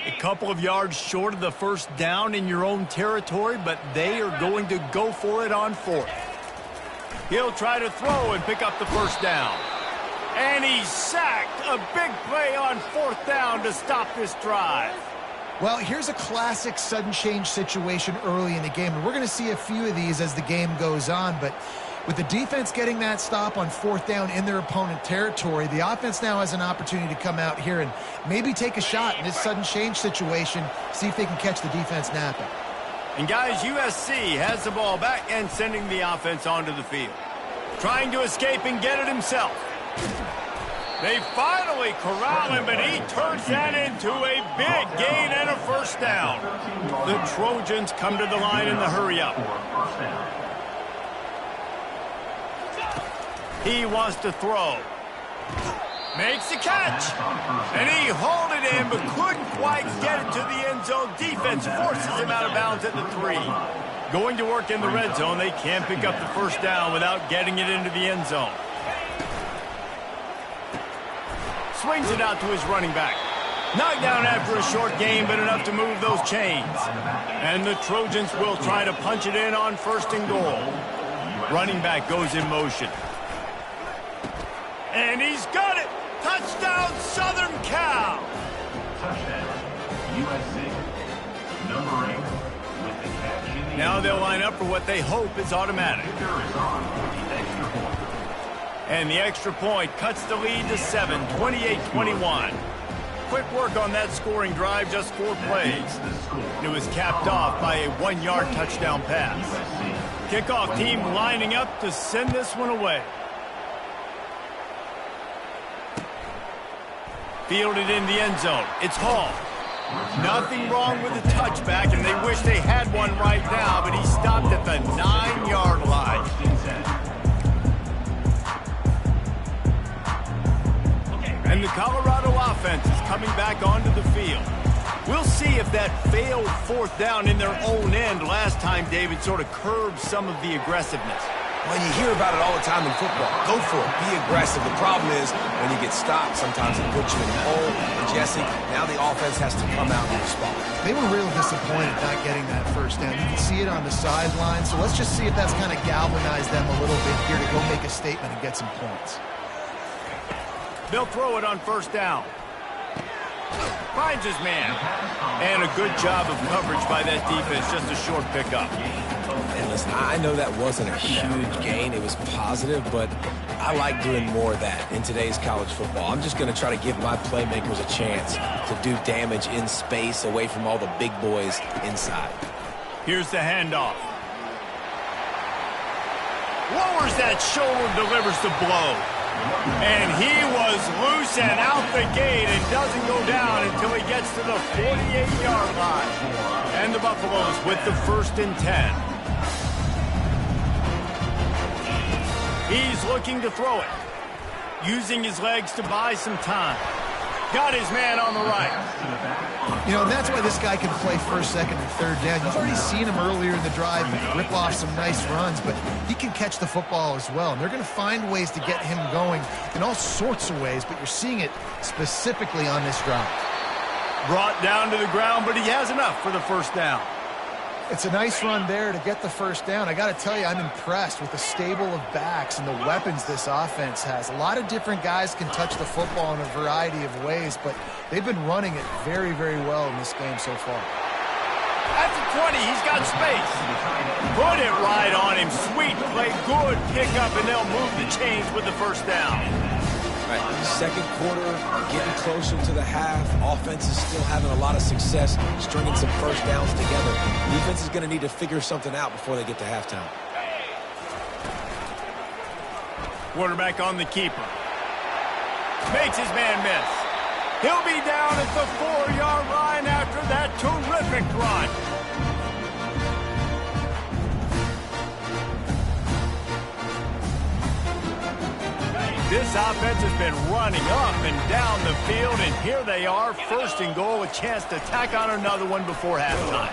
A couple of yards short of the first down in your own territory, but they are going to go for it on fourth. He'll try to throw and pick up the first down. And he's sacked. A big play on fourth down to stop this drive. Well, here's a classic sudden change situation early in the game. And we're going to see a few of these as the game goes on. But with the defense getting that stop on fourth down in their opponent territory, the offense now has an opportunity to come out here and maybe take a shot in this sudden change situation, see if they can catch the defense napping. And guys, USC has the ball back and sending the offense onto the field. Trying to escape and get it himself. They finally corral him, but he turns that into a big gain and a first down. The Trojans come to the line in the hurry-up. He wants to throw. Makes the catch. And he hauled it in, but couldn't quite get it to the end zone. Defense forces him out of bounds at the 3. Going to work in the red zone. They can't pick up the first down without getting it into the end zone. Swings it out to his running back. Knocked down after a short game, but enough to move those chains. And the Trojans will try to punch it in on first and goal. Running back goes in motion. And he's got it! Touchdown, Southern Cal! Touchdown, USC. Number 8 with the catch in the Now they'll line up for what they hope is automatic. And the extra point cuts the lead to 7, 28-21. Quick work on that scoring drive, just 4 plays. It was capped off by a 1-yard touchdown pass. Kickoff team lining up to send this one away. Fielded in the end zone. It's Hall. Nothing wrong with the touchback, and they wish they had one right now, but he stopped at the 9-yard line. And the Colorado offense is coming back onto the field. We'll see if that failed fourth down in their own end last time, David, sort of curbed some of the aggressiveness. Well, you hear about it all the time in football. Go for it. Be aggressive. The problem is when you get stopped, sometimes it puts you in the hole. And, Jesse, now the offense has to come out and respond. They were really disappointed not getting that first down. You can see it on the sideline. So let's just see if that's kind of galvanized them a little bit here to go make a statement and get some points. They'll throw it on first down. Finds his man. And a good job of coverage by that defense. Just a short pickup. And listen, I know that wasn't a huge gain. It was positive, but I like doing more of that in today's college football. I'm just going to try to give my playmakers a chance to do damage in space away from all the big boys inside. Here's the handoff. Lowers that shoulder, delivers the blow. And he was loose and out the gate and doesn't go down until he gets to the 48-yard line. And the Buffaloes with the 1st and 10. He's looking to throw it. Using his legs to buy some time. Got his man on the right. You know, and that's why this guy can play first, second, and third down. You've already seen him earlier in the drive rip off some nice runs, but he can catch the football as well. And they're going to find ways to get him going in all sorts of ways, but you're seeing it specifically on this drive. Brought down to the ground, but he has enough for the first down. It's a nice run there to get the first down. I got to tell you, I'm impressed with the stable of backs and the weapons this offense has. A lot of different guys can touch the football in a variety of ways, but they've been running it very, very well in this game so far. At the 20, he's got space. Put it right on him. Sweet play, good pickup, and they'll move the chains with the first down. Right, second quarter, getting closer to the half. Offense is still having a lot of success stringing some first downs together. Defense is going to need to figure something out before they get to halftime. Quarterback on the keeper. Makes his man miss. He'll be down at the 4-yard line after that terrific run. This offense has been running up and down the field, and here they are, 1st and goal, a chance to tack on another one before halftime.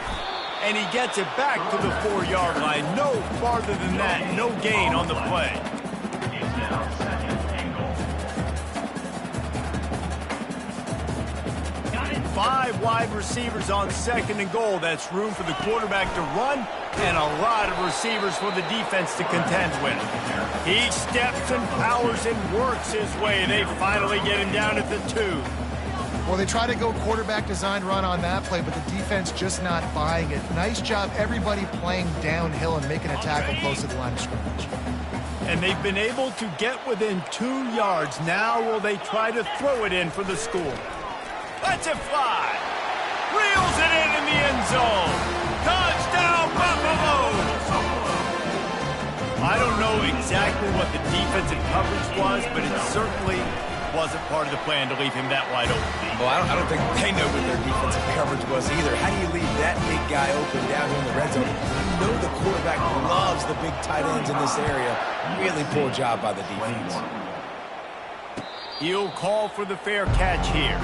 And he gets it back to the 4-yard line. No farther than that, no gain on the play. 5 5 wide receivers on 2nd and goal. That's room for the quarterback to run and a lot of receivers for the defense to contend with. He steps and powers and works his way. They finally get him down at the 2. Well, they try to go quarterback design run on that play, but the defense just not buying it. Nice job, everybody playing downhill and making a tackle close to the line of scrimmage. And they've been able to get within 2 yards. Now will they try to throw it in for the score? Lets it fly. Reels it in the end zone. Touchdown, Buffalo! I don't know exactly what the defensive coverage was, but it certainly wasn't part of the plan to leave him that wide open. Well, I don't think they know what their defensive coverage was either. How do you leave that big guy open down here in the red zone? You know the quarterback loves the big tight ends in this area. Really poor job by the defense. He'll call for the fair catch here.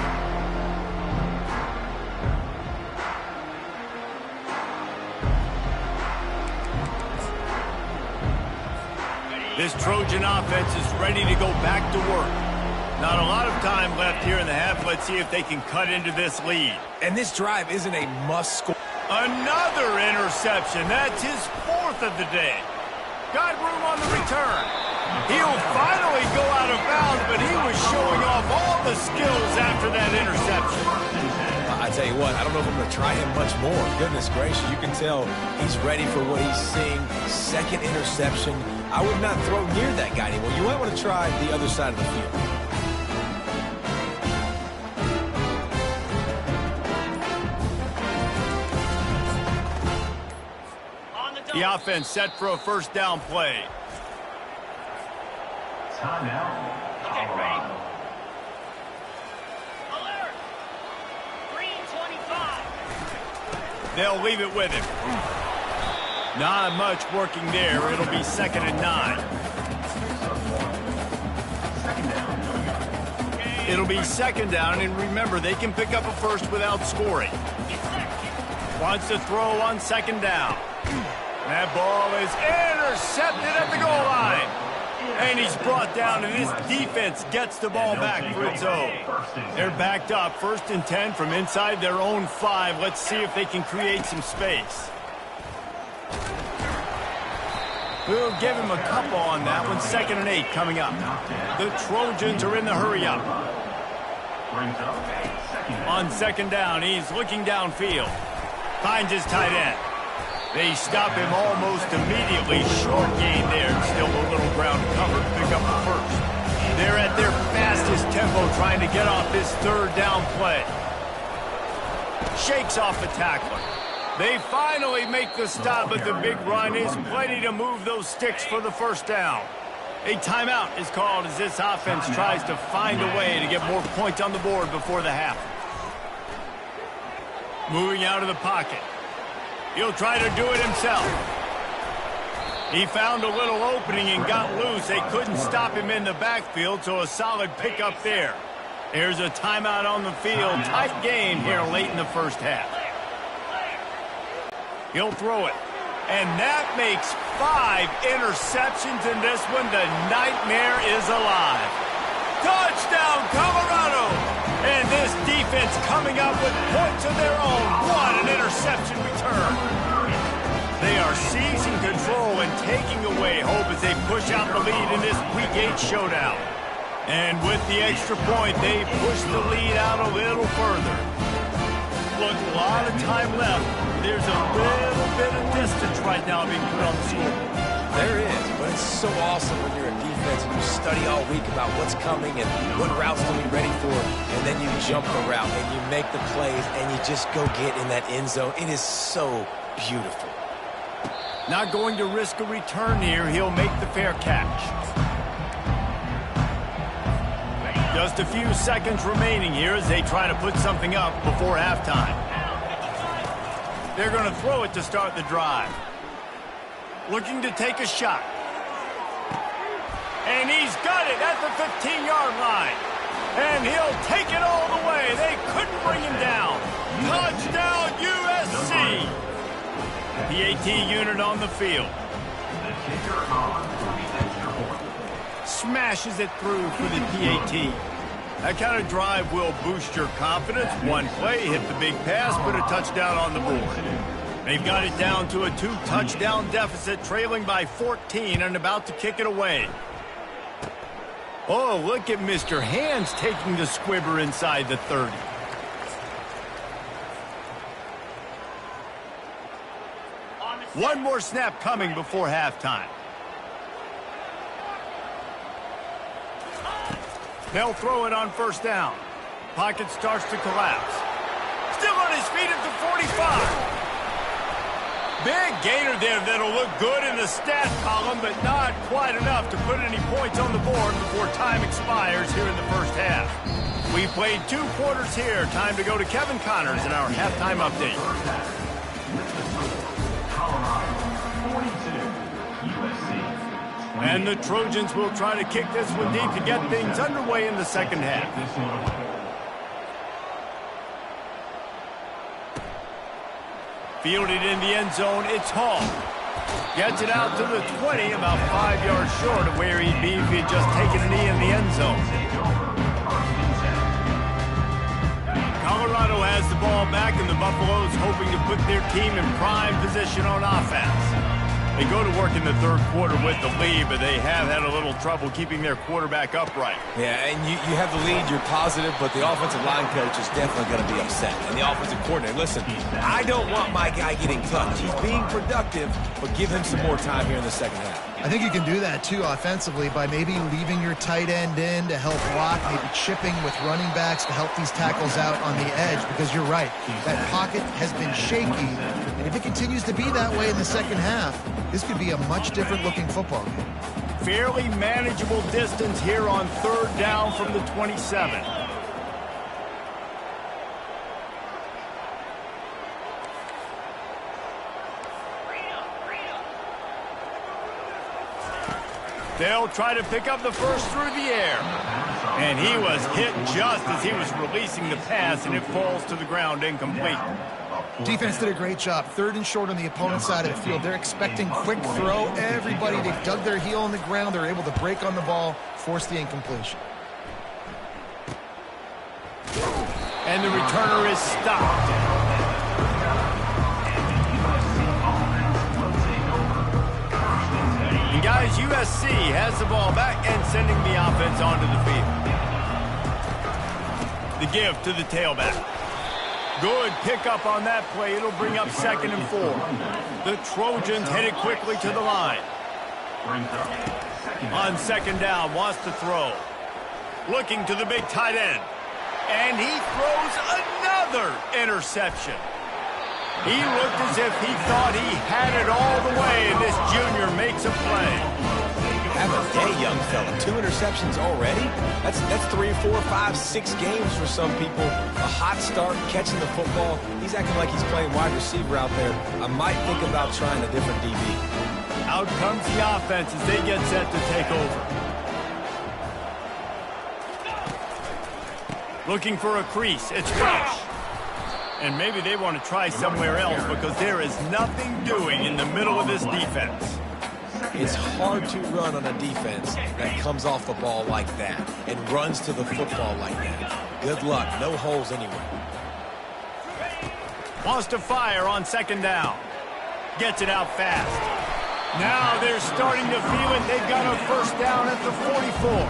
This Trojan offense is ready to go back to work. Not a lot of time left here in the half. Let's see if they can cut into this lead. And this drive isn't a must-score. Another interception. That's his 4th of the day. Got room on the return. He'll finally go out of bounds, but he was showing off all the skills after that interception. I tell you what, I don't know if I'm going to try him much more. Goodness gracious, you can tell he's ready for what he's seeing. 2nd interception. I would not throw near that guy anymore. You might want to try the other side of the field. The offense set for a first down play. Timeout, Colorado. Alert! Green 25. They'll leave it with him. Not much working there. It'll be 2nd and 9. It'll be 2nd down, and remember, they can pick up a first without scoring. Wants to throw on 2nd down. That ball is intercepted at the goal line. And he's brought down, and this defense gets the ball back for its own. They're backed up, 1st and 10 from inside their own 5. Let's see if they can create some space. We'll give him a couple on that one. 2nd and 8 coming up. The Trojans are in the hurry-up. On 2nd down, he's looking downfield. Finds his tight end. They stop him almost immediately. Short gain there. Still a little ground cover to pick up the first. They're at their fastest tempo trying to get off this 3rd down play. Shakes off the tackler. They finally make the stop, but the big run is plenty to move those sticks for the first down. A timeout is called as this offense tries to find a way to get more points on the board before the half. Moving out of the pocket. He'll try to do it himself. He found a little opening and got loose. They couldn't stop him in the backfield, so a solid pickup there. There's a timeout on the field. Tight game here late in the first half. He'll throw it. And that makes 5 interceptions in this one. The nightmare is alive. Touchdown, Colorado! And this defense coming up with points of their own. What an interception return. They are seizing control and taking away hope as they push out the lead in this Week 8 showdown. And with the extra point, they push the lead out a little further. Look, a lot of time left. There's a little bit of distance right now being put on the scoreboard. There is, but it's so awesome when you're a defense and you study all week about what's coming and what routes to be ready for, and then you jump the route and you make the plays and you just go get in that end zone. It is so beautiful. Not going to risk a return here. He'll make the fair catch. Just a few seconds remaining here as they try to put something up before halftime. They're going to throw it to start the drive. Looking to take a shot. And he's got it at the 15-yard line. And he'll take it all the way. They couldn't bring him down. Touchdown, USC. PAT unit on the field. Smashes it through for the PAT. That kind of drive will boost your confidence. One play, hit the big pass, put a touchdown on the board. They've got it down to a 2-touchdown deficit, trailing by 14 and about to kick it away. Oh, look at Mr. Hands taking the squibber inside the 30. One more snap coming before halftime. They'll throw it on first down. Pocket starts to collapse. Still on his feet at the 45. Big gainer there that'll look good in the stat column, but not quite enough to put any points on the board before time expires here in the first half. We played 2 quarters here. Time to go to Kevin Connors in our halftime update. And the Trojans will try to kick this one deep to get things underway in the second half. Fielded in the end zone, it's Hall. Gets it out to the 20, about 5 yards short of where he'd be if he had just taken a knee in the end zone. Colorado has the ball back, and the Buffaloes hoping to put their team in prime position on offense. They go to work in the third quarter with the lead, but they have had a little trouble keeping their quarterback upright. Yeah, and you have the lead, you're positive, but the offensive line coach is definitely going to be upset. And the offensive coordinator, listen, I don't want my guy getting touched. He's being productive, but give him some more time here in the second half. I think you can do that, too, offensively, by maybe leaving your tight end in to help block, maybe chipping with running backs to help these tackles out on the edge, because you're right. That pocket has been shaky, and if it continues to be that way in the second half, this could be a much different-looking football game. Fairly manageable distance here on third down from the 27. They'll try to pick up the first through the air. And he was hit just as he was releasing the pass, and it falls to the ground incomplete. Defense did a great job. 3rd and short on the opponent's side of the field. They're expecting quick throw. Everybody, they've dug their heel on the ground. They're able to break on the ball, force the incompletion. And the returner is stopped. And guys, USC has the ball back and sending the offense onto the field. The give to the tailback. Good pickup on that play. It'll bring up 2nd and 4. The Trojans headed quickly to the line. On 2nd down, wants to throw. Looking to the big tight end. And he throws another interception. He looked as if he thought he had it all the way, and this junior makes a play. Have a day, young fella. 2 interceptions already? That's 3, 4, 5, 6 games for some people. A hot start, catching the football. He's acting like he's playing wide receiver out there. I might think about trying a different DB. Out comes the offense as they get set to take over. Looking for a crease. It's Welch. And maybe they want to try somewhere else because there is nothing doing in the middle of this defense. It's hard to run on a defense that comes off the ball like that and runs to the football like that. Good luck. No holes anywhere. Wants to fire on 2nd down. Gets it out fast. Now they're starting to feel it. They've got a first down at the 44.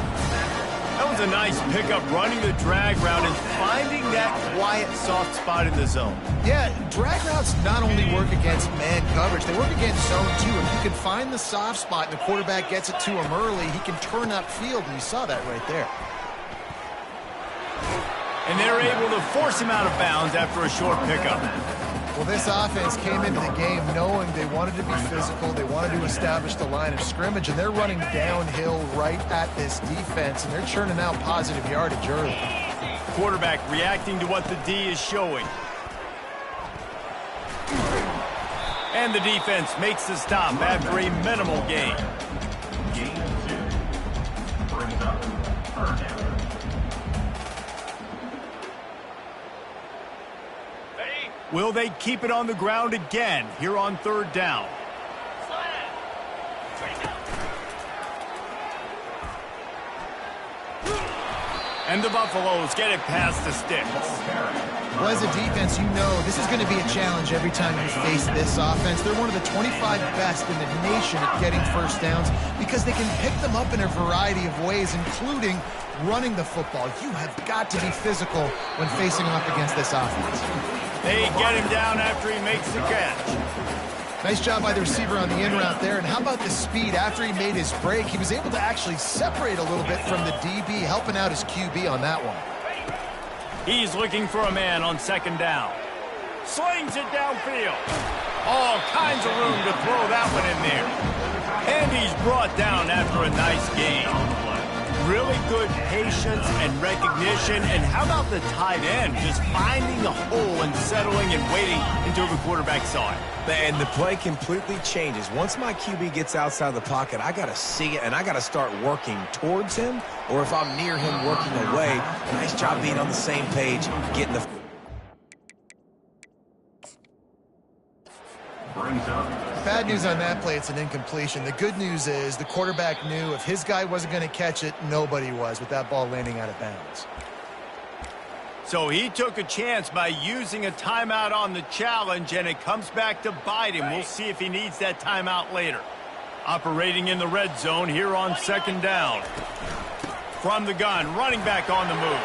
That was a nice pickup, running the drag route and finding that quiet, soft spot in the zone. Yeah, drag routes not only work against man coverage, they work against zone too. If you can find the soft spot and the quarterback gets it to him early, he can turn upfield, and you saw that right there. And they're able to force him out of bounds after a short pickup. Well, this offense came into the game knowing they wanted to be physical, they wanted to establish the line of scrimmage, and they're running downhill right at this defense, and they're churning out positive yardage early. Quarterback reacting to what the D is showing. And the defense makes the stop after a minimal gain. Gain 2. Brings up 3rd down. Will they keep it on the ground again here on 3rd down? And the Buffaloes get it past the sticks. Well, as a defense, you know this is going to be a challenge every time you face this offense. They're one of the 25 best in the nation at getting first downs because they can pick them up in a variety of ways, including running the football. You have got to be physical when facing off against this offense. They get him down after he makes the catch. Nice job by the receiver on the in route there. And how about the speed after he made his break? He was able to actually separate a little bit from the DB, helping out his QB on that one. He's looking for a man on second down. Slings it downfield. All kinds of room to throw that one in there. And he's brought down after a nice gain. Really good patience and recognition. And how about the tight end just finding the hole and settling and waiting until the quarterback saw it. And the play completely changes. Once my QB gets outside the pocket, I got to see it, and I got to start working towards him, or if I'm near him working away. Nice job being on the same page, getting the... Bad news on that play, it's an incompletion. The good news is the quarterback knew if his guy wasn't going to catch it, nobody was with that ball landing out of bounds. So he took a chance by using a timeout on the challenge, and it comes back to bite him. We'll see if he needs that timeout later. Operating in the red zone here on second down. From the gun, running back on the move.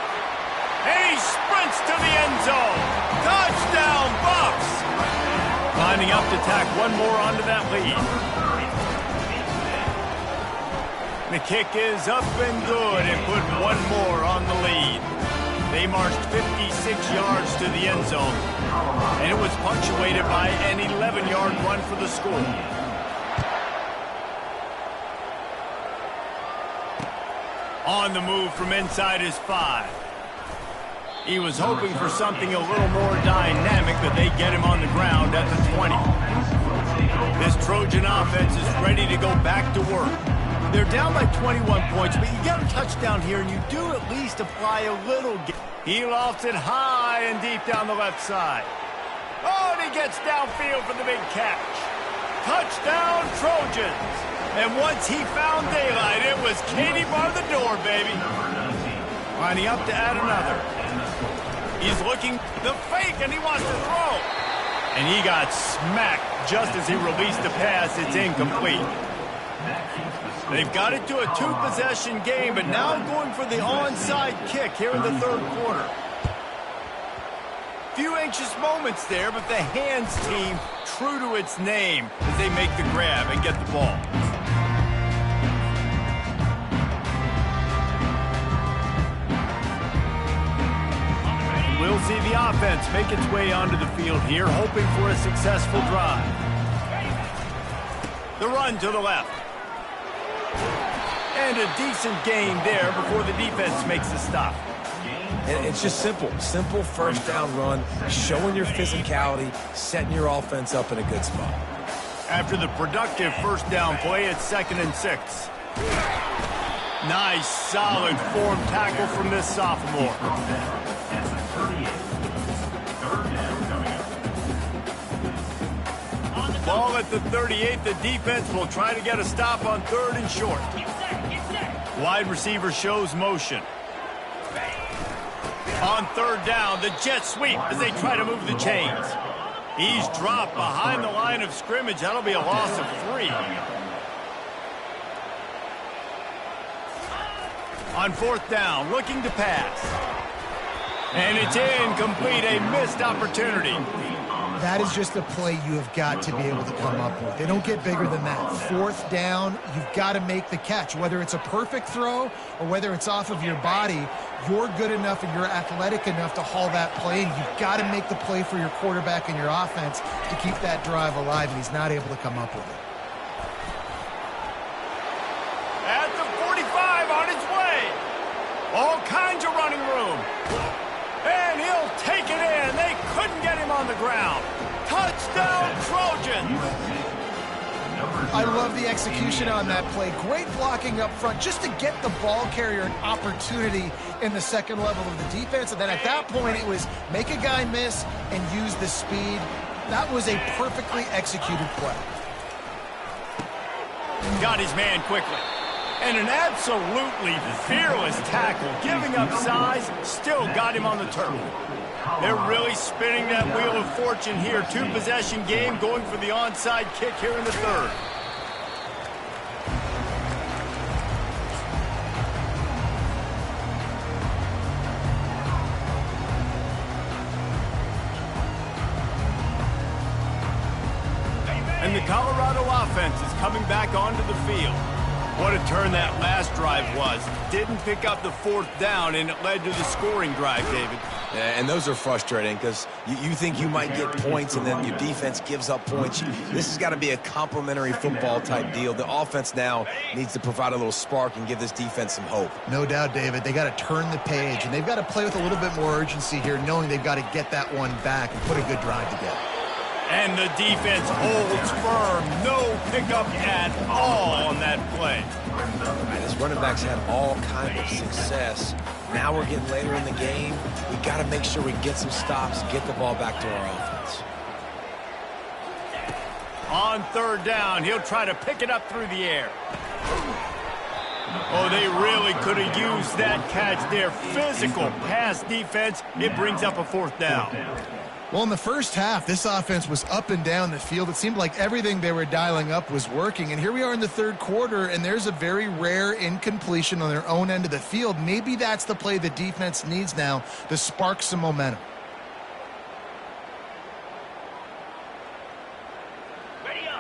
And he sprints to the end zone. Touchdown, Bucs! Lining up to tack one more onto that lead. The kick is up and good and put one more on the lead. They marched 56 yards to the end zone, and it was punctuated by an 11-yard run for the score. On the move from inside his 5. He was hoping for something a little more dynamic, but they get him on the ground at the 20. This Trojan offense is ready to go back to work. They're down by 21 points, but you get a touchdown here, and you do at least apply a little. He lofts it high and deep down the left side. Oh, and he gets downfield for the big catch. Touchdown, Trojans. And once he found daylight, it was Katie bar the door, baby. Lining up to add another. He's looking the fake, and he wants to throw. And he got smacked just as he released the pass. It's incomplete. They've got it to a two-possession game, but now going for the onside kick here in the third quarter. Few anxious moments there, but the hands team true to its name as they make the grab and get the ball. We'll see the offense make its way onto the field here, hoping for a successful drive. The run to the left. And a decent gain there before the defense makes the stop. And it's just simple. Simple first down run, showing your physicality, setting your offense up in a good spot. After the productive first down play, it's 2nd and 6. Nice, solid form tackle from this sophomore. Ball at the 38. The defense will try to get a stop on 3rd and short. Wide receiver shows motion. On 3rd down, the jet sweep as they try to move the chains. He's dropped behind the line of scrimmage. That'll be a loss of 3. On 4th down, looking to pass. And it's incomplete, a missed opportunity. That is just a play you have got to be able to come up with. They don't get bigger than that. 4th down, you've got to make the catch. Whether it's a perfect throw or whether it's off of your body, you're good enough and you're athletic enough to haul that play, and you've got to make the play for your quarterback and your offense to keep that drive alive, and he's not able to come up with it. At the 45 on its way. All kinds of running room. And he'll take it in. They couldn't get him on the ground. Touchdown, Trojans. I love the execution on that play. Great blocking up front just to get the ball carrier an opportunity in the second level of the defense. And then at that point, it was make a guy miss and use the speed. That was a perfectly executed play. Got his man quickly. And an absolutely fearless tackle, giving up size, still got him on the turf. They're really spinning that wheel of fortune here. Two-possession game, going for the onside kick here in the third. And the Colorado offense is coming back onto the field. What a turn that last drive was. Didn't pick up the fourth down, and it led to the scoring drive, David. Yeah, and those are frustrating because you think you might get points, and then your defense gives up points. This has got to be a complementary football type deal. The offense now needs to provide a little spark and give this defense some hope. No doubt, David. They got to turn the page, and they've got to play with a little bit more urgency here, knowing they've got to get that one back and put a good drive together. And the defense holds firm. No pickup at all on that play. Man, his running backs had all kind of success. Now we're getting later in the game. We got to make sure we get some stops, get the ball back to our offense. On third down, he'll try to pick it up through the air. Oh, they really could have used that catch there. Physical pass defense. It brings up a fourth down. Well, in the first half, this offense was up and down the field. It seemed like everything they were dialing up was working. And here we are in the third quarter, and there's a very rare incompletion on their own end of the field. Maybe that's the play the defense needs now to spark some momentum.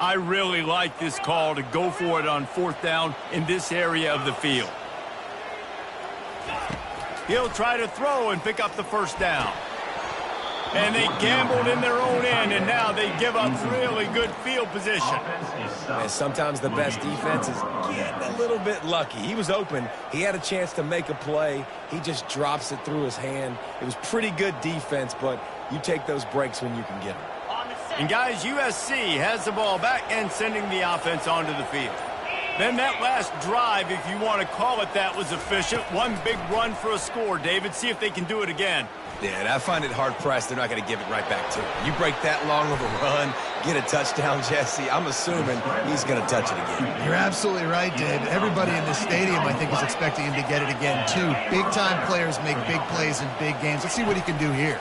I really like this call to go for it on fourth down in this area of the field. He'll try to throw and pick up the first down. And they gambled in their own end, and now they give up really good field position. And sometimes the best defense is getting a little bit lucky. He was open. He had a chance to make a play. He just drops it through his hand. It was pretty good defense, but you take those breaks when you can get them. And guys, USC has the ball back and sending the offense onto the field. Then that last drive, if you want to call it that, was efficient. One big run for a score, David. See if they can do it again. Yeah, and I find it hard-pressed they're not going to give it right back to him. You break that long of a run, get a touchdown, Jesse, I'm assuming he's going to touch it again. You're absolutely right, Dave. Everybody in this stadium, I think, is expecting him to get it again, too. Big-time players make big plays in big games. Let's see what he can do here.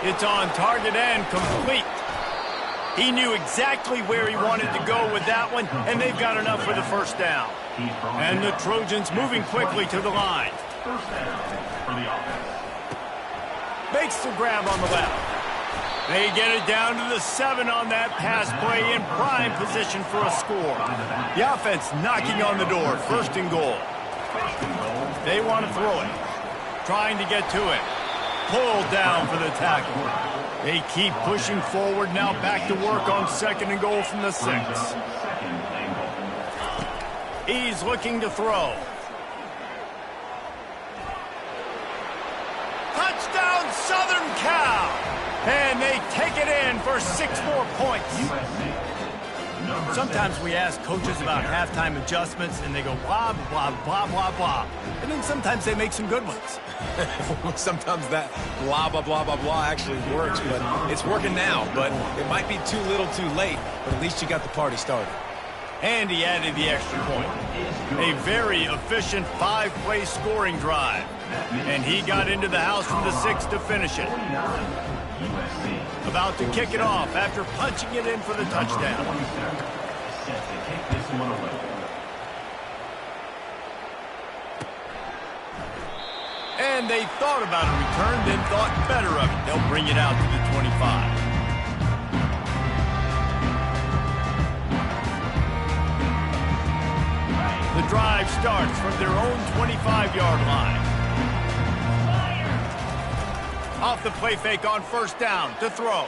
It's on target and complete. He knew exactly where he wanted to go with that one, and they've got enough for the first down. And the Trojans moving quickly to the line. First down for the offense. Makes the grab on the left. They get it down to the 7 on that pass play in prime position for a score. The offense knocking on the door. First and goal. They want to throw it. Trying to get to it. Pulled down for the tackle. They keep pushing forward. Now back to work on second and goal from the 6. He's looking to throw. Touchdown, Southern Cal! And they take it in for 6 more points. Sometimes we ask coaches about halftime adjustments, and they go blah, blah, blah, blah, blah. And then sometimes they make some good ones. Sometimes that blah, blah, blah, blah, blah actually works, but it's working now. But it might be too little too late, but at least you got the party started. And he added the extra point. A very efficient 5-play scoring drive. And he got into the house from the 6 to finish it. About to kick it off after punching it in for the touchdown. And they thought about a return, then thought better of it. They'll bring it out to the 25. The drive starts from their own 25-yard line. Off the play fake on first down to throw.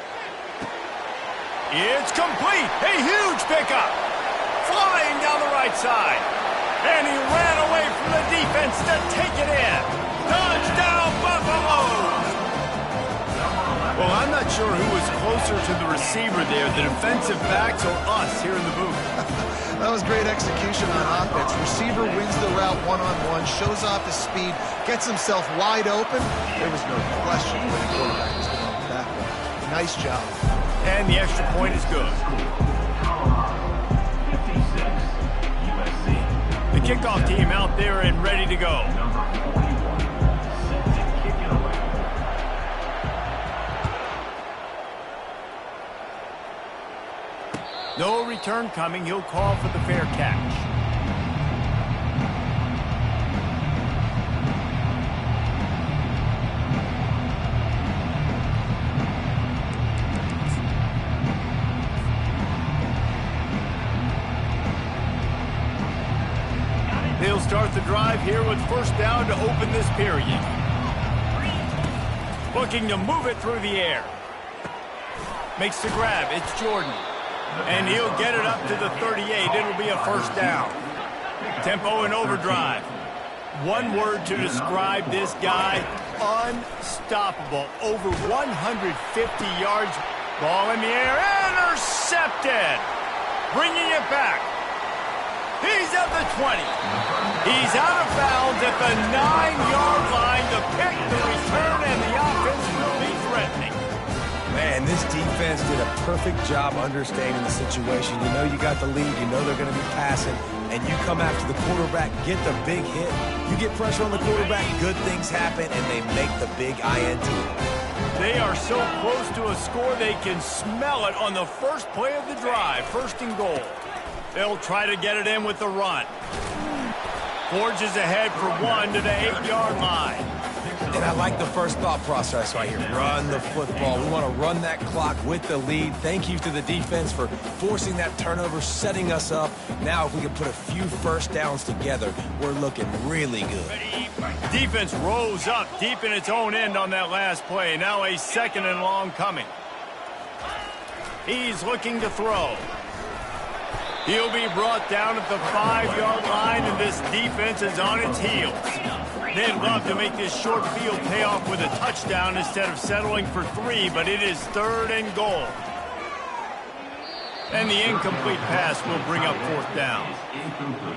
It's complete. A huge pickup. Flying down the right side. And he ran away from the defense to take it in. Touchdown, Buffalo! Well, I'm not sure who was closer to the receiver there, the defensive backs or us here in the booth. That was great execution on offense. Receiver wins the route one-on-one, shows off his speed, gets himself wide open. There was no question where the quarterback was going with that one. Nice job. And the extra point is good. kickoff team out there and ready to go. Number 41, set to kick it away. No return coming. He'll call for the fair catch. They'll start the drive here with first down to open this period. Looking to move it through the air. Makes the grab. It's Jordan. And he'll get it up to the 38. It'll be a first down. Tempo and overdrive. One word to describe this guy: unstoppable. Over 150 yards. Ball in the air. Intercepted. Bringing it back. He's at the 20. He's out of bounds at the 9-yard line. The pick, the return, and the offense will be threatening. Man, this defense did a perfect job understanding the situation. You know you got the lead. You know they're going to be passing. And you come after the quarterback, get the big hit. You get pressure on the quarterback, good things happen, and they make the big INT. They are so close to a score they can smell it on the first play of the drive. First and goal. They'll try to get it in with the run. Forges ahead for one to the 8-yard line. And I like the first thought process right here. Run the football. We want to run that clock with the lead. Thank you to the defense for forcing that turnover, setting us up. Now if we can put a few first downs together, we're looking really good. Defense rose up deep in its own end on that last play. Now a second and long coming. He's looking to throw. He'll be brought down at the 5-yard line, and this defense is on its heels. They'd love to make this short field pay off with a touchdown instead of settling for 3, but it is third and goal. And the incomplete pass will bring up fourth down.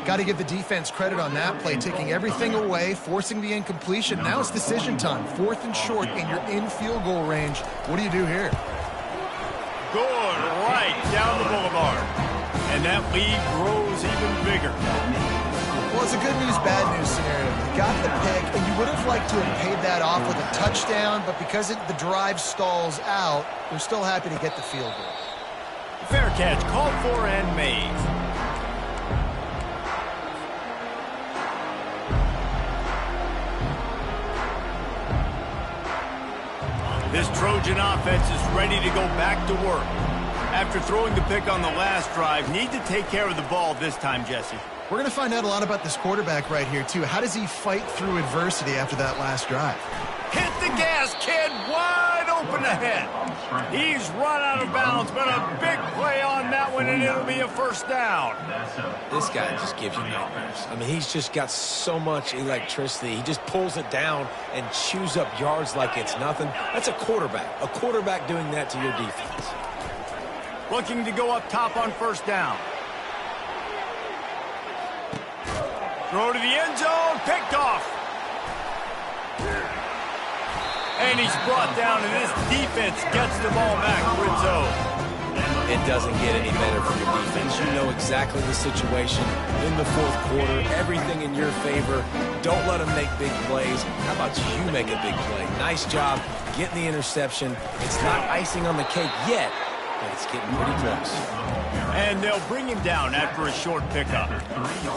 Got to give the defense credit on that play, taking everything away, forcing the incompletion. Now it's decision time. Fourth and short, and you're in field goal range. What do you do here? Good, right down the boulevard. And that lead grows even bigger. Well, it's a good news, bad news scenario. You got the pick, and you would have liked to have paid that off with a touchdown, but because the drive stalls out, they're still happy to get the field goal. Fair catch called for and made. This Trojan offense is ready to go back to work. After throwing the pick on the last drive, need to take care of the ball this time, Jesse. We're going to find out a lot about this quarterback right here, too. How does he fight through adversity after that last drive? Hit the gas, kid. Wide open ahead. He's run out of bounds, but a big play on that one, and it'll be a first down. This guy just gives you nightmares. I mean, he's just got so much electricity. He just pulls it down and chews up yards like it's nothing. That's a quarterback. A quarterback doing that to your defense. Looking to go up top on first down. Throw to the end zone, picked off. And he's brought down, and this defense gets the ball back for its own. It doesn't get any better for your defense. You know exactly the situation in the fourth quarter. Everything in your favor. Don't let them make big plays. How about you make a big play? Nice job getting the interception. It's not icing on the cake yet, but it's getting pretty close. And they'll bring him down after a short pickup.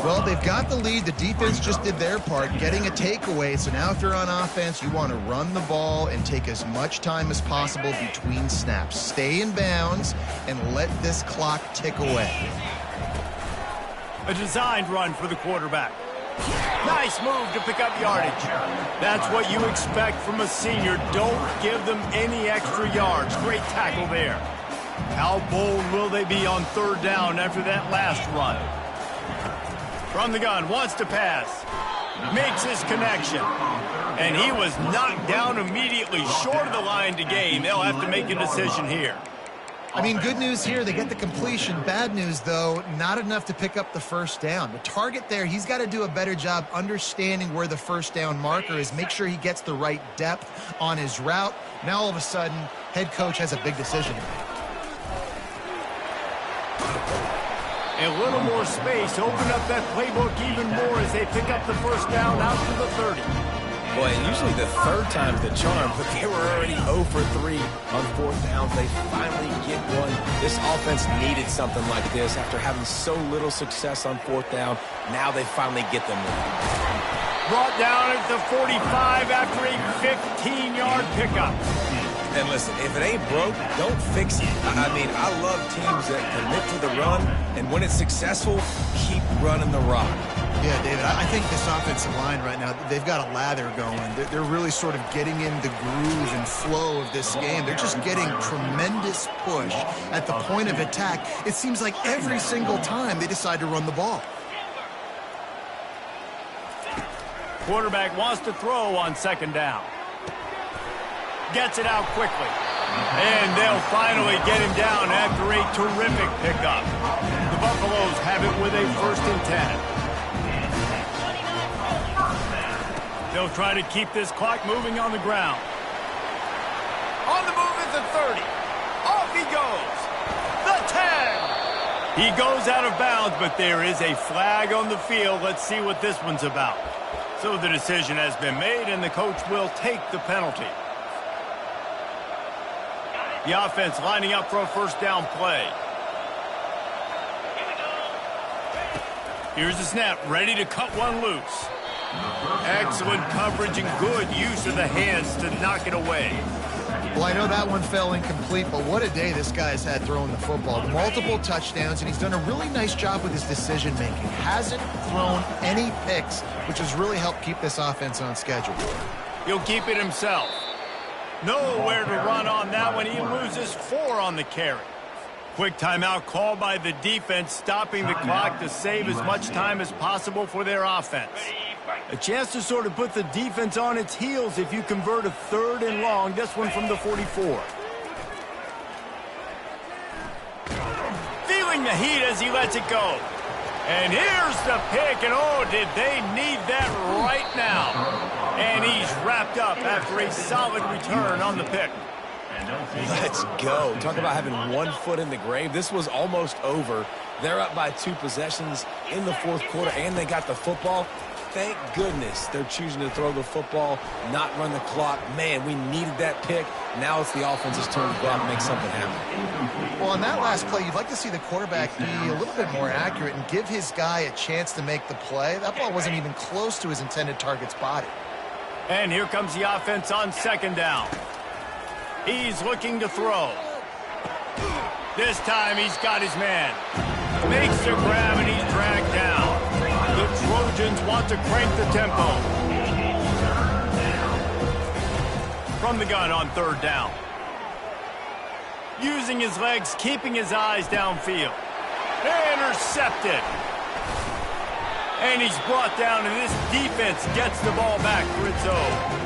Well, they've got the lead. The defense just did their part, getting a takeaway. So now if you're on offense, you want to run the ball and take as much time as possible between snaps. Stay in bounds and let this clock tick away. A designed run for the quarterback. Nice move to pick up yardage. That's what you expect from a senior. Don't give them any extra yards. Great tackle there. How bold will they be on third down after that last run? From the gun, wants to pass. Makes his connection. And he was knocked down immediately short of the line to gain. They'll have to make a decision here. I mean, good news here, they get the completion. Bad news, though, not enough to pick up the first down. The target there, he's got to do a better job understanding where the first down marker is, make sure he gets the right depth on his route. Now, all of a sudden, head coach has a big decision to make. A little more space, open up that playbook even more as they pick up the first down out to the 30. Boy, and usually the third time's the charm, but they were already 0 for 3 on fourth downs. They finally get one. This offense needed something like this after having so little success on fourth down. Now they finally get them one. Brought down at the 45 after a 15-yard pickup. And listen, if it ain't broke, don't fix it. I mean, I love teams that commit to the run, and when it's successful, keep running the rock. Yeah, David, I think this offensive line right now, they've got a lather going. They're really sort of getting in the groove and flow of this game. They're just getting tremendous push at the point of attack. It seems like every single time they decide to run the ball. Quarterback wants to throw on second down. Gets it out quickly. And they'll finally get him down after a terrific pickup. The Buffaloes have it with a 1st and 10. They'll try to keep this clock moving on the ground. On the move at the 30. Off he goes. The 10. He goes out of bounds, but there is a flag on the field. Let's see what this one's about. So the decision has been made, and the coach will take the penalty. The offense lining up for a first down play. Here's the snap, ready to cut one loose. Excellent coverage and good use of the hands to knock it away. Well, I know that one fell incomplete, but what a day this guy's had throwing the football. Multiple touchdowns, and he's done a really nice job with his decision-making. Hasn't thrown any picks, which has really helped keep this offense on schedule. He'll keep it himself. Nowhere to run on that one. He loses 4 on the carry. Quick timeout called by the defense, stopping the clock to save as much time as possible for their offense. A chance to sort of put the defense on its heels if you convert a 3rd and long. This one from the 44. Feeling the heat as he lets it go. And here's the pick, and oh, did they need that right now. And he's wrapped up after a solid return on the pick. Let's go. Talk about having 1 foot in the grave. This was almost over. They're up by 2 possessions in the 4th quarter, and they got the football. Thank goodness they're choosing to throw the football, not run the clock. Man, we needed that pick. Now it's the offense's turn to go out and make something happen. Well, on that last play, you'd like to see the quarterback be a little bit more accurate and give his guy a chance to make the play. That ball wasn't even close to his intended target's body. And here comes the offense on second down. He's looking to throw. This time he's got his man. Makes the grab and he's dragged down. The Trojans want to crank the tempo. From the gun on 3rd down. Using his legs, keeping his eyes downfield. Intercepted. And he's brought down, and this defense gets the ball back for its own.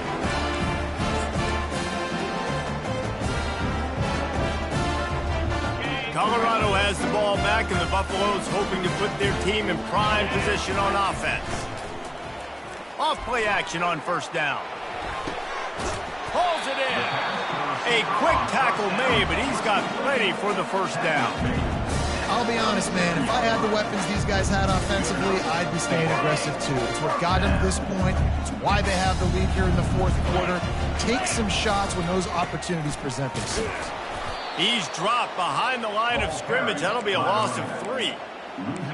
Colorado has the ball back, and the Buffaloes hoping to put their team in prime position on offense. Off play action on 1st down. Pulls it in. A quick tackle made, but he's got plenty for the 1st down. I'll be honest, man. If I had the weapons these guys had offensively, I'd be staying aggressive too. It's what got them to this point. It's why they have the lead here in the 4th quarter. Take some shots when those opportunities present themselves. He's dropped behind the line of scrimmage. That'll be a loss of 3.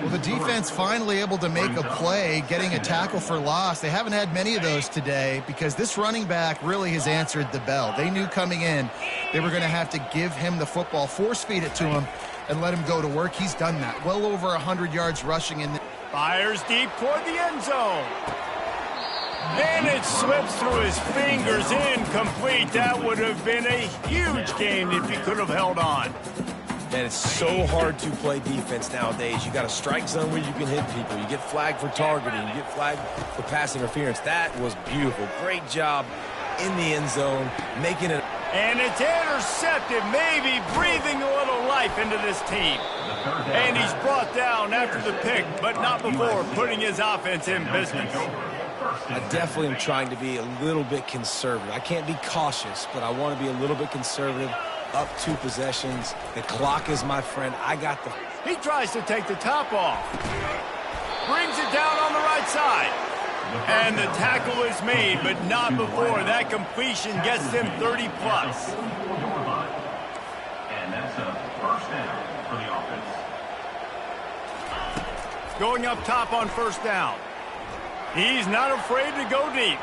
Well, the defense finally able to make a play, getting a tackle for loss. They haven't had many of those today because this running back really has answered the bell. They knew coming in they were going to have to give him the football, force feed it to him, and let him go to work. He's done that. Well over 100 yards rushing in. Fires deep toward the end zone. And it slips through his fingers, incomplete. That would have been a huge gain if he could have held on. Man, it's so hard to play defense nowadays. You got a strike zone where you can hit people. You get flagged for targeting. You get flagged for pass interference. That was beautiful. Great job in the end zone, making it. And it's intercepted, maybe breathing a little life into this team. And he's brought down after the pick, but not before putting his offense in business. I definitely am trying to be a little bit conservative. I can't be cautious, but I want to be a little bit conservative. Up 2 possessions. The clock is my friend. I got the He tries to take the top off. Brings it down on the right side. And the tackle is made, but not before that completion gets them 30 plus. And that's a first down for the offense. Going up top on first down. He's not afraid to go deep.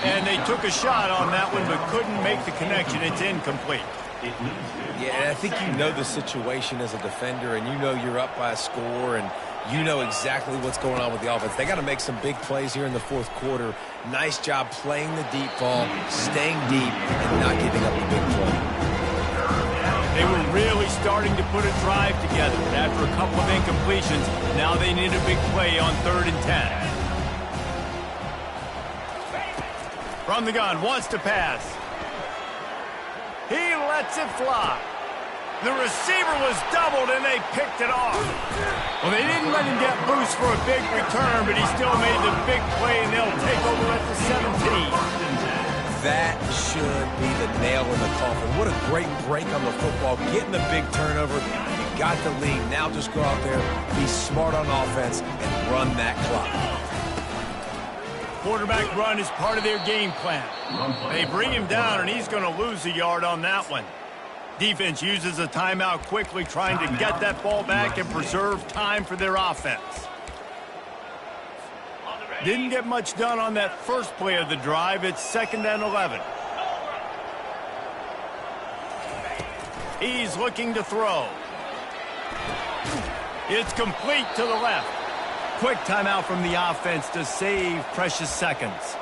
And they took a shot on that one, but couldn't make the connection. It's incomplete. Yeah, and I think you know the situation as a defender, and you know you're up by a score, and you know exactly what's going on with the offense. They got to make some big plays here in the fourth quarter. Nice job playing the deep ball, staying deep, and not giving up the big play. They were really starting to put a drive together. After a couple of incompletions, now they need a big play on 3rd and 10. From the gun, wants to pass. He lets it fly. The receiver was doubled, and they picked it off. Well, they didn't let him get loose for a big return, but he still made the big play, and they'll take over at the 17. That should be the nail in the coffin. What a great break on the football, getting the big turnover. You got the lead. Now just go out there, be smart on offense, and run that clock. Quarterback run is part of their game plan. They bring him down, and he's going to lose a yard on that one. Defense uses a timeout quickly, trying to get that ball back and preserve time for their offense. Didn't get much done on that first play of the drive. It's 2nd and 11. He's looking to throw. It's complete to the left. Quick timeout from the offense to save precious seconds.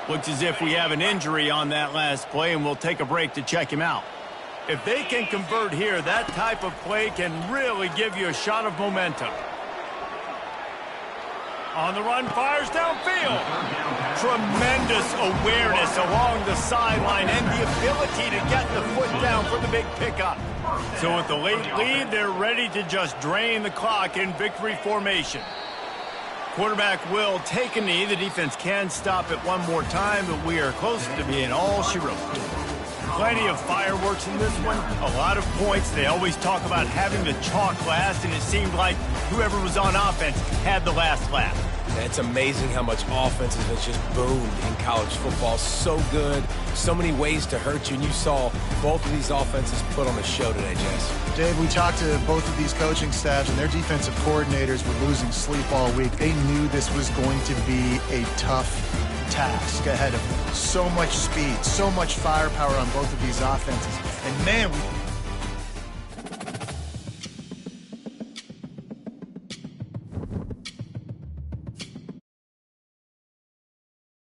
Looks as if we have an injury on that last play, and we'll take a break to check him out. If they can convert here, that type of play can really give you a shot of momentum. On the run, fires downfield. Tremendous awareness along the sideline and the ability to get the foot down for the big pickup. So with the late lead, they're ready to just drain the clock in victory formation. Quarterback will take a knee. The defense can stop it one more time, but we are close to being all she wrote. Plenty of fireworks in this one. A lot of points. They always talk about having the chalk last, and it seemed like whoever was on offense had the last laugh. It's amazing how much offense has just boomed in college football. So good. So many ways to hurt you. And you saw both of these offenses put on a show today, Jess. Dave, we talked to both of these coaching staffs, and their defensive coordinators were losing sleep all week. They knew this was going to be a tough task ahead of them. So much speed, so much firepower on both of these offenses. And, man,